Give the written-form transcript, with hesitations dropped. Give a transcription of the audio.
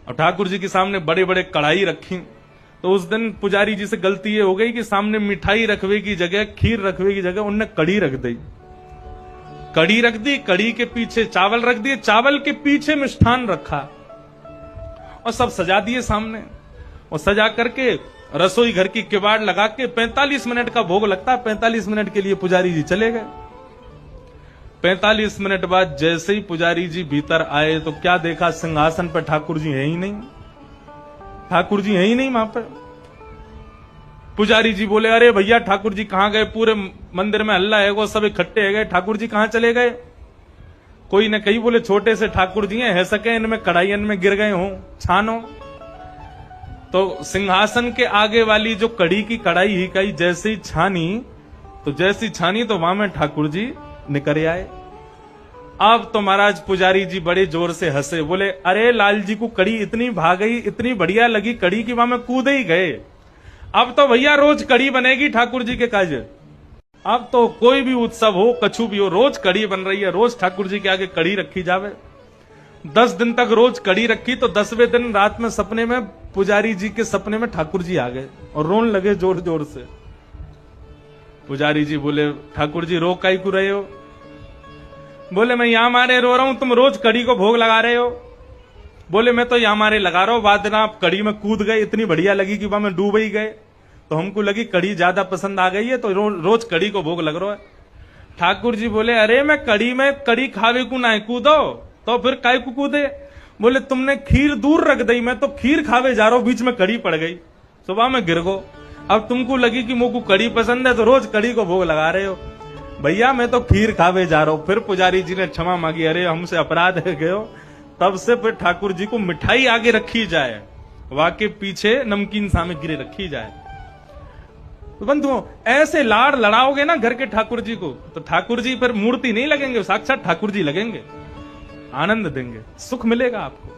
और ठाकुर जी के सामने बड़े बड़े कढ़ाई रखी। तो उस दिन पुजारी जी से गलती ये हो गई कि सामने मिठाई रखवे की जगह, खीर रखवे की जगह उनने कड़ी रख दी। कड़ी रख दी, कड़ी के पीछे चावल रख दिए, चावल के पीछे मिष्ठान रखा और सब सजा दिए सामने। और सजा करके रसोई घर की किवाड़ लगा के 45 मिनट का भोग लगता है, 45 मिनट के लिए पुजारी जी चले गए। 45 मिनट बाद जैसे ही पुजारी जी भीतर आए तो क्या देखा, सिंहासन पर ठाकुर जी है ही नहीं। ठाकुर जी है ही नहीं वहां पर। पुजारी जी बोले, अरे भैया ठाकुर जी कहां गए? पूरे मंदिर में हल्ला है, वो सब इकट्ठे है गए, ठाकुर जी कहां चले गए? कोई ने कही, बोले छोटे से ठाकुर जी हैं, है सके इनमें कढ़ाइयन में गिर गए हों, छानो। तो सिंहासन के आगे वाली जो कड़ी की कढ़ाई ही कही जैसे ही छानी, तो वहां में ठाकुर जी निकल आए। अब तो महाराज पुजारी जी बड़े जोर से हंसे, बोले अरे लाल जी को कड़ी इतनी भाग गई, इतनी बढ़िया लगी कड़ी की वहां में कूदे ही गए। अब तो भैया रोज कड़ी बनेगी ठाकुर जी के काज। अब तो कोई भी उत्सव हो, कछु भी हो, रोज कड़ी बन रही है, रोज ठाकुर जी के आगे कड़ी रखी जावे। 10 दिन तक रोज कड़ी रखी तो 10वें दिन रात में सपने में पुजारी जी के सपने में ठाकुर जी आ गए और रोन लगे जोर जोर से। पुजारी जी बोले, ठाकुर जी रो काई को रहे हो? बोले मैं यहां मारे रो रहा हूं, तुम रोज कड़ी को भोग लगा रहे हो। बोले मैं तो यहां मारे लगा रहा हूं, बाद में आप कड़ी में कूद गए, इतनी बढ़िया लगी कि वहां में डूब ही गए, तो हमको लगी कड़ी ज्यादा पसंद आ गई है, तो रोज कड़ी को भोग लग रहा है। ठाकुर जी बोले, अरे मैं कड़ी खावे को ना कूदो, तो फिर काय को कूदे? बोले तुमने खीर दूर रख दी, मैं तो खीर खावे जा रहा हूं, बीच में कड़ी पड़ गई, सुबह में गिर गो। अब तुमको लगी कि मुझको कड़ी पसंद है तो रोज कड़ी को भोग लगा रहे हो। भैया मैं तो खीर खावे जा रहा हूं। फिर पुजारी जी ने क्षमा मांगी, अरे हमसे अपराध है गयो। तब से फिर ठाकुर जी को मिठाई आगे रखी जाए, वाके पीछे नमकीन सामग्री रखी जाए। तो बंधुओं, ऐसे लाड़ लड़ाओगे ना घर के ठाकुर जी को, तो ठाकुर जी फिर मूर्ति नहीं लगेंगे, साक्षात ठाकुर जी लगेंगे, आनंद देंगे, सुख मिलेगा आपको।